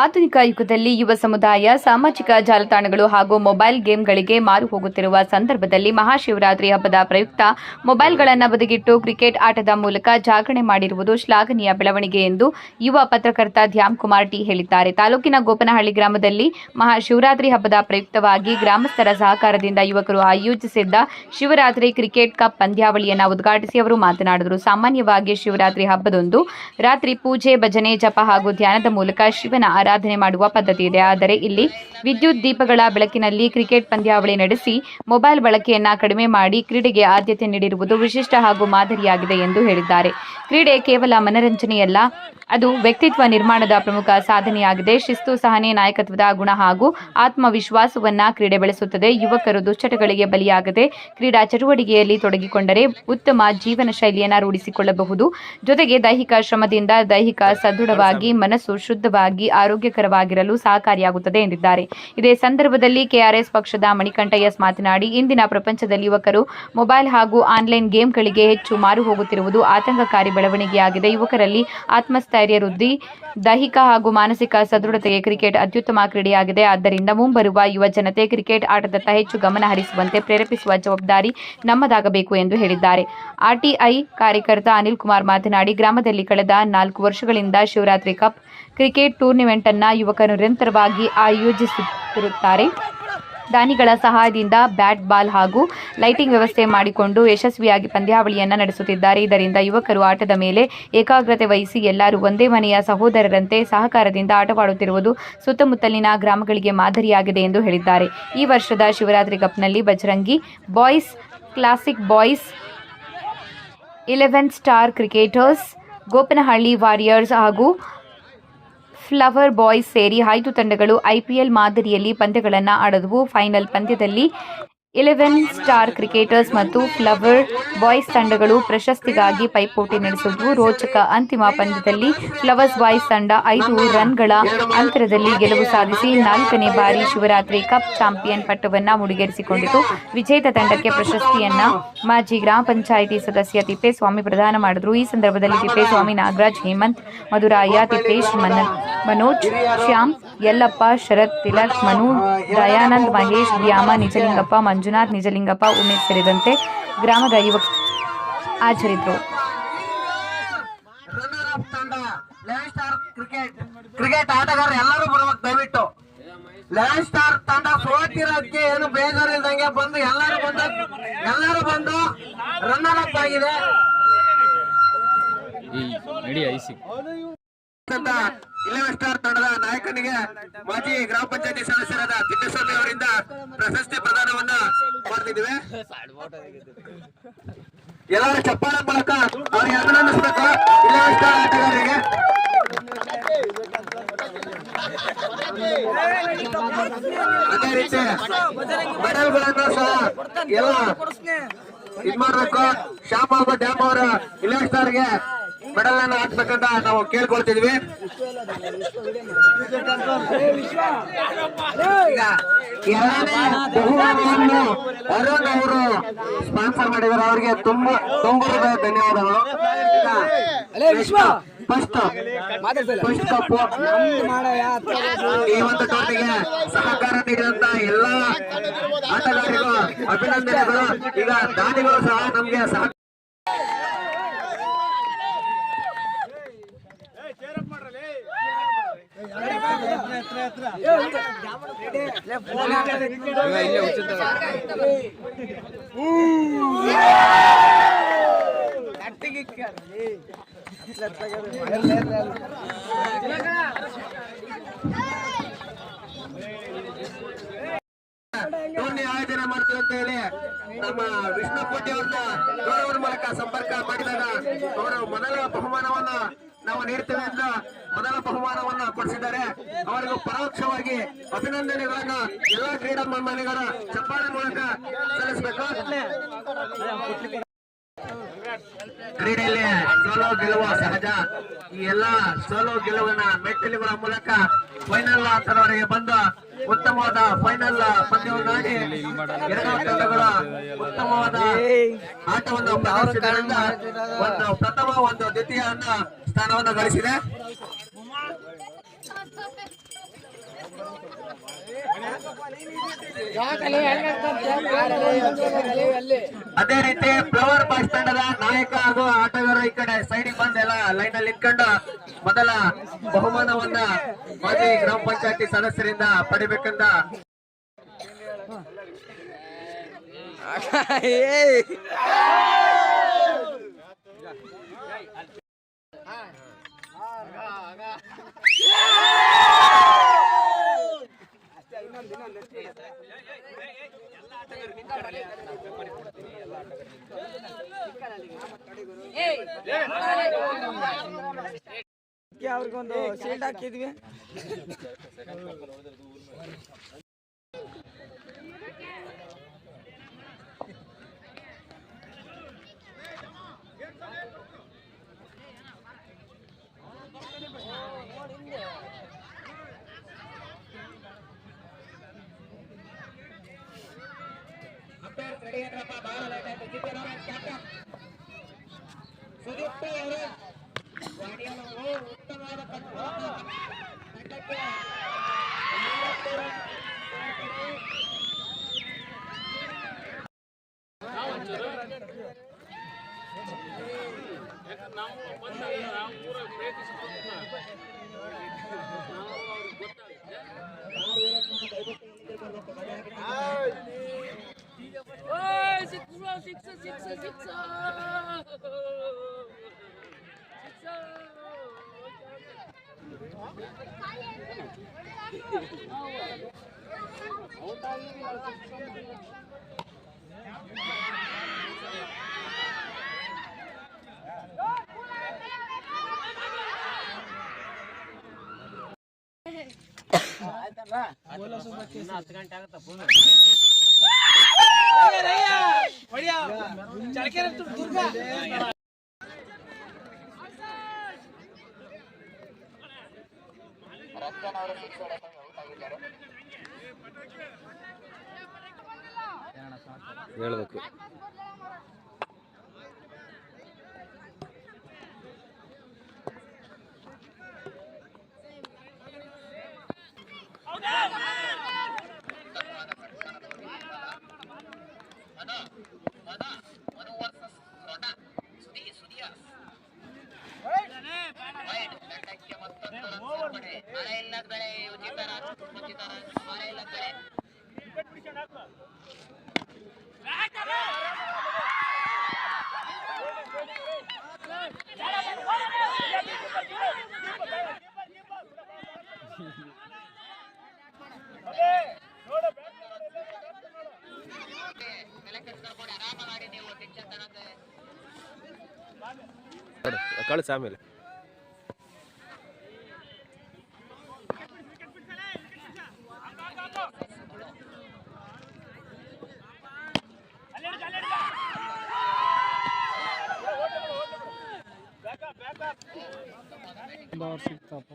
ಆಧುನಿಕ ಯುಗದಲ್ಲಿ ಯುವ ಸಮುದಾಯ ಸಾಮಾಜಿಕ ಜಾಲತಾಣಗಳು ಹಾಗೂ ಮೊಬೈಲ್ ಗೇಮ್ಗಳಿಗೆ ಮಾರು ಹೋಗುತ್ತಿರುವ ಸಂದರ್ಭದಲ್ಲಿ ಮಹಾಶಿವರಾತ್ರಿ ಹಬ್ಬದ ಪ್ರಯುಕ್ತ ಮೊಬೈಲ್ಗಳನ್ನು ಬದಿಗಿಟ್ಟು ಕ್ರಿಕೆಟ್ ಆಟದ ಮೂಲಕ ಜಾಗರಣೆ ಮಾಡಿರುವುದು ಶ್ಲಾಘನೀಯ ಬೆಳವಣಿಗೆ ಎಂದು ಯುವ ಪತ್ರಕರ್ತ ಧ್ಯಾಮ್ ಕುಮಾರ್ ಟಿ ಹೇಳಿದ್ದಾರೆ. ತಾಲೂಕಿನ ಗೋಪನಹಳ್ಳಿ ಗ್ರಾಮದಲ್ಲಿ ಮಹಾಶಿವರಾತ್ರಿ ಹಬ್ಬದ ಪ್ರಯುಕ್ತವಾಗಿ ಗ್ರಾಮಸ್ಥರ ಸಹಕಾರದಿಂದ ಯುವಕರು ಆಯೋಜಿಸಿದ್ದ ಶಿವರಾತ್ರಿ ಕ್ರಿಕೆಟ್ ಕಪ್ ಪಂದ್ಯಾವಳಿಯನ್ನು ಉದ್ಘಾಟಿಸಿ ಅವರು ಮಾತನಾಡಿದರು. ಸಾಮಾನ್ಯವಾಗಿ ಶಿವರಾತ್ರಿ ಹಬ್ಬದಂದು ರಾತ್ರಿ ಪೂಜೆ, ಭಜನೆ, ಜಪ ಹಾಗೂ ಧ್ಯಾನದ ಮೂಲಕ ಶಿವನ ಆರಾಧನೆ ಮಾಡುವ ಪದ್ಧತಿ ಇದೆ. ಆದರೆ ಇಲ್ಲಿ ವಿದ್ಯುತ್ ದೀಪಗಳ ಬೆಳಕಿನಲ್ಲಿ ಕ್ರಿಕೆಟ್ ಪಂದ್ಯಾವಳಿ ನಡೆಸಿ ಮೊಬೈಲ್ ಬಳಕೆಯನ್ನ ಕಡಿಮೆ ಮಾಡಿ ಕ್ರೀಡೆಗೆ ಆದ್ಯತೆ ನೀಡಿರುವುದು ವಿಶಿಷ್ಟ ಹಾಗೂ ಮಾದರಿಯಾಗಿದೆ ಎಂದು ಹೇಳಿದ್ದಾರೆ. ಕ್ರೀಡೆ ಕೇವಲ ಮನರಂಜನೆಯಲ್ಲ, ಅದು ವ್ಯಕ್ತಿತ್ವ ನಿರ್ಮಾಣದ ಪ್ರಮುಖ ಸಾಧನೆಯಾಗಿದೆ. ಶಿಸ್ತು, ಸಹನೆ, ನಾಯಕತ್ವದ ಗುಣ ಹಾಗೂ ಆತ್ಮವಿಶ್ವಾಸವನ್ನ ಕ್ರೀಡೆ ಬೆಳೆಸುತ್ತದೆ. ಯುವಕರು ದುಶ್ಚಟಗಳಿಗೆ ಬಲಿಯಾಗದೆ ಕ್ರೀಡಾ ಚಟುವಟಿಕೆಯಲ್ಲಿ ತೊಡಗಿಕೊಂಡರೆ ಉತ್ತಮ ಜೀವನ ಶೈಲಿಯನ್ನು ರೂಢಿಸಿಕೊಳ್ಳಬಹುದು. ಜೊತೆಗೆ ದೈಹಿಕ ಶ್ರಮದಿಂದ ದೈಹಿಕ ಸದೃಢವಾಗಿ, ಮನಸ್ಸು ಶುದ್ಧವಾಗಿ, ಆರೋಗ್ಯಕರವಾಗಿರಲು ಸಹಕಾರಿಯಾಗುತ್ತದೆ ಎಂದಿದ್ದಾರೆ. ಇದೇ ಸಂದರ್ಭದಲ್ಲಿ ಕೆಆರ್ಎಸ್ ಪಕ್ಷದ ಮಣಿಕಂಠ ಎಸ್ ಮಾತನಾಡಿ, ಇಂದಿನ ಪ್ರಪಂಚದಲ್ಲಿ ಯುವಕರು ಮೊಬೈಲ್ ಹಾಗೂ ಆನ್ಲೈನ್ ಗೇಮ್ಗಳಿಗೆ ಹೆಚ್ಚು ಮಾರು ಹೋಗುತ್ತಿರುವುದು ಆತಂಕಕಾರಿ ಬೆಳವಣಿಗೆಯಾಗಿದೆ. ಯುವಕರಲ್ಲಿ ಆತ್ಮಸ್ಥೈರ್ಯ ವೃದ್ಧಿ, ದೈಹಿಕ ಹಾಗೂ ಮಾನಸಿಕ ಸದೃಢತೆಗೆ ಕ್ರಿಕೆಟ್ ಅತ್ಯುತ್ತಮ ಕ್ರೀಡೆಯಾಗಿದೆ. ಆದ್ದರಿಂದ ಮುಂಬರುವ ಯುವ ಜನತೆ ಕ್ರಿಕೆಟ್ ಆಟದತ್ತ ಹೆಚ್ಚು ಗಮನ ಹರಿಸುವಂತೆ ಪ್ರೇರೇಪಿಸುವ ಜವಾಬ್ದಾರಿ ನಮ್ಮದಾಗಬೇಕು ಎಂದು ಹೇಳಿದ್ದಾರೆ. ಆರ್ಟಿಐ ಕಾರ್ಯಕರ್ತ ಅನಿಲ್ ಕುಮಾರ್ ಮಾತನಾಡಿ, ಗ್ರಾಮದಲ್ಲಿ ಕಳೆದ 4 ವರ್ಷಗಳಿಂದ ಶಿವರಾತ್ರಿ ಕಪ್ ಕ್ರಿಕೆಟ್ ಟೂರ್ನಿಮೆಂಟ್ ಅನ್ನು ಯುವಕರು ನಿರಂತರವಾಗಿ ಆಯೋಜಿಸುತ್ತಿರುತ್ತಾರೆ. ದಾನಿಗಳ ಸಹಾಯದಿಂದ ಬ್ಯಾಟ್, ಬಾಲ್ ಹಾಗೂ ಲೈಟಿಂಗ್ ವ್ಯವಸ್ಥೆ ಮಾಡಿಕೊಂಡು ಯಶಸ್ವಿಯಾಗಿ ಪಂದ್ಯಾವಳಿಯನ್ನು ನಡೆಸುತ್ತಿದ್ದಾರೆ. ಇದರಿಂದ ಯುವಕರು ಆಟದ ಮೇಲೆ ಏಕಾಗ್ರತೆ ವಹಿಸಿ ಎಲ್ಲರೂ ಒಂದೇ ಮನೆಯ ಸಹೋದರರಂತೆ ಸಹಕಾರದಿಂದ ಆಟವಾಡುತ್ತಿರುವುದು ಸುತ್ತಮುತ್ತಲಿನ ಗ್ರಾಮಗಳಿಗೆ ಮಾದರಿಯಾಗಿದೆ ಎಂದು ಹೇಳಿದ್ದಾರೆ. ಈ ವರ್ಷದ ಶಿವರಾತ್ರಿ ಕಪ್ನಲ್ಲಿ Bajrangi boys, classic boys, 11 star cricketers, Gopanahalli warriors ಹಾಗೂ ಫ್ಲವರ್ ಬಾಯ್ಸ್ ಸೇರಿ 5 ತಂಡಗಳು ಐಪಿಎಲ್ ಮಾದರಿಯಲ್ಲಿ ಪಂದ್ಯಗಳನ್ನು ಆಡಿದವು. ಫೈನಲ್ ಪಂದ್ಯದಲ್ಲಿ 11 ಸ್ಟಾರ್ ಕ್ರಿಕೆಟರ್ಸ್ ಮತ್ತು ಫ್ಲವರ್ ಬಾಯ್ಸ್ ತಂಡಗಳು ಪ್ರಶಸ್ತಿಗಾಗಿ ಪೈಪೋಟಿ ನಡೆಸಿದ್ವು. ರೋಚಕ ಅಂತಿಮ ಪಂದ್ಯದಲ್ಲಿ ಫ್ಲವರ್ಸ್ ಬಾಯ್ಸ್ ತಂಡ 5 ರನ್ಗಳ ಅಂತರದಲ್ಲಿ ಗೆಲುವು ಸಾಧಿಸಿ 4ನೇ ಬಾರಿ ಶಿವರಾತ್ರಿ ಕಪ್ ಚಾಂಪಿಯನ್ ಪಟ್ಟವನ್ನು ಮುಡಿಗೇರಿಸಿಕೊಂಡಿತು. ವಿಜೇತ ತಂಡಕ್ಕೆ ಪ್ರಶಸ್ತಿಯನ್ನ ಮಾಜಿ ಗ್ರಾಮ ಪಂಚಾಯಿತಿ ಸದಸ್ಯ ತಿಪ್ಪೇಸ್ವಾಮಿ ಪ್ರದಾನ ಮಾಡಿದರು. ಈ ಸಂದರ್ಭದಲ್ಲಿ ತಿಪ್ಪೇಸ್ವಾಮಿ, ನಾಗರಾಜ್, ಹೇಮಂತ್, ಮಧುರಾಯ, ತಿಪ್ಪೇಶ್, ಮನೋಜ್, ಶ್ಯಾಮ್, ಯಲ್ಲಪ್ಪ, ಶರತ್, ತಿಲಕ್, ಮನು, ದಯಾನಂದ್, ಮಹೇಶ್, ದ್ಯಾಮ, ನಿಜಲಿಂಗಪ್ಪ, ಮಂಜುನಾಥ್, ನಿಜಲಿಂಗಪ್ಪ, ಉಮೇಶ್ ಸೇರಿದಂತೆ ಗ್ರಾಮದ ಯುವಕರು ಹಾಜರಿದ್ದರು. ಕ್ರಿಕೆಟ್ ಆಟಗಾರ ಎಲ್ಲರೂ ಬರ್ಬೇಕು. ದಯವಿಟ್ಟು 11 ಸ್ಟಾರ್ ತಂಡ ಸೋತಿರೋದಕ್ಕೆ ಏನು ಬೇಜಾರಿಲ್ದಂಗೆ ಬಂದು ಎಲ್ಲರೂ ಬಂದು ರನ್ನರ್ ಅಪ್ ಆಗಿದೆ. 11 ಸ್ಟಾರ್ ತಂಡದ ನಾಯಕನಿಗೆ ಮಾಜಿ ಗ್ರಾಮ ಪಂಚಾಯತಿ ಸದಸ್ಯರಾದ ತಿಪ್ಪೇಸ್ವಾಮಿ ಅವರಿಂದ ಪ್ರಶಸ್ತಿ ಪ್ರದಾನವನ್ನ ಮಾಡ್ತಿದ್ದೇವೆ. ಎಲ್ಲರೂ ಚಪ್ಪಾಳೆ ಮೂಲಕ ಅವರಿಗೆ ಅಭಿನಂದಿಸಬೇಕು. 11 ಸ್ಟಾರ್ ಆಟಗಾರರಿಗೆ ಅದೇ ರೀತಿ ಮೆಡಲ್ಗಳನ್ನು ಸಹ ಎಲ್ಲ ಇದ್ ಮಾಡ್ಬೇಕು. ಶ್ಯಾಮ್ ಬಾಬು ಡ್ಯಾಮ್ ಅವರ 11 ಸ್ಟಾರ್ಗೆ ಮೆಡಲ್ ಅನ್ನು ಹಾಕ್ಬೇಕಂತ ನಾವು ಕೇಳ್ಕೊಳ್ತಿದ್ವಿ. ಈಗ 2ನೇ ಬಹುಮಾನವನ್ನು ಅರುಣ್ ಅವರು ಸ್ಪಾನ್ಸರ್ ಮಾಡಿದ್ದಾರೆ. ಅವರಿಗೆ ತುಂಬ ಧನ್ಯವಾದಗಳು. ಫಸ್ಟ್ ಕಪ್ಪು ಈ ಒಂದು ಟೂರ್ನಿಗೆ ಸಹಕಾರ ನೀಡಿದಂತ ಎಲ್ಲ ಆಟಗಾರರಿಗೂ ಅಭಿನಂದನೆಗಳು. ಈಗ ದಾನಿಗಳು ಸಹ ನಮ್ಗೆ ಸಹ ಟೂರ್ನಿ ಆಯೋಜನೆ ಮಾಡ್ತೀವಿ ಅಂತ ಹೇಳಿ ನಮ್ಮ ವಿಷ್ಣು ಕೋಟಿ ಅವ್ರನ್ನ ಗೌರವದ ಮೂಲಕ ಸಂಪರ್ಕ ಮಾಡಿದಾಗ ಅವರು ಮೊದಲ ಬಹುಮಾನವನ್ನ ನಾವು ನೀಡ್ತೇವೆ ಎಂದು ಮೊದಲ ಬಹುಮಾನವನ್ನ ಕೊಡಿಸಿದ್ದಾರೆ. ಅವರಿಗೂ ಪರೋಕ್ಷವಾಗಿ ಅಭಿನಂದನೆಗಳನ್ನ ಎಲ್ಲಾ ಕ್ರೀಡಾಭಿಮಾನಿಗಳ ಚಪ್ಪಾಳೆ ಮೂಲಕ ಸಲ್ಲಿಸಬೇಕು. ಕ್ರೀಡೆಯಲ್ಲಿ ಸೋಲು ಗೆಲುವು ಸಹಜ. ಈ ಎಲ್ಲಾ ಸೋಲು ಗೆಲುವಿನ ಮೆಟ್ಟಿಲುಗಳ ಮೂಲಕ ಫೈನಲ್ ಹಂತದವರೆಗೆ ಬಂದು ಉತ್ತಮವಾದ ಫೈನಲ್ ಪಂದ್ಯವನ್ನಾಡಿ ಎರಡೂ ತಂಡಗಳು ಉತ್ತಮವಾದ ಆಟವನ್ನು ಪ್ರದರ್ಶಿಸಿದ್ದರಿಂದ ಒಂದು ಪ್ರಥಮ, ಒಂದು ದ್ವಿತೀಯ ಸ್ಥಾನವನ್ನು ಗಳಿಸಿದೆ. ಅದೇ ರೀತಿ ಫ್ಲವರ್ ಬಾಯ್ಸ್ ತಂಡದ ನಾಯಕ ಹಾಗೂ ಆಟಗಾರರು ಈ ಕಡೆ ಸೈಡಿಗೆ ಬಂದು ಎಲ್ಲ ಲೈನ್ ಅಲ್ಲಿ ನಿಂತ್ಕೊಂಡು ಮೊದಲ ಬಹುಮಾನವನ್ನ ಮಾಜಿ ಗ್ರಾಮ ಪಂಚಾಯತಿ ಸದಸ್ಯರಿಂದ ಪಡಿಬೇಕಂತ ಅವ್ರಿಗೊಂದು ಶೀಲ್ಡ್ ಹಾಕಿದ್ವಿ. ಉತ್ತಮವಾದ ಹೇಳ್ಬೇಕು. ಕಳಿಸಿ ಆಮೇಲೆ ಸಿಗ್ತಪ್ಪ.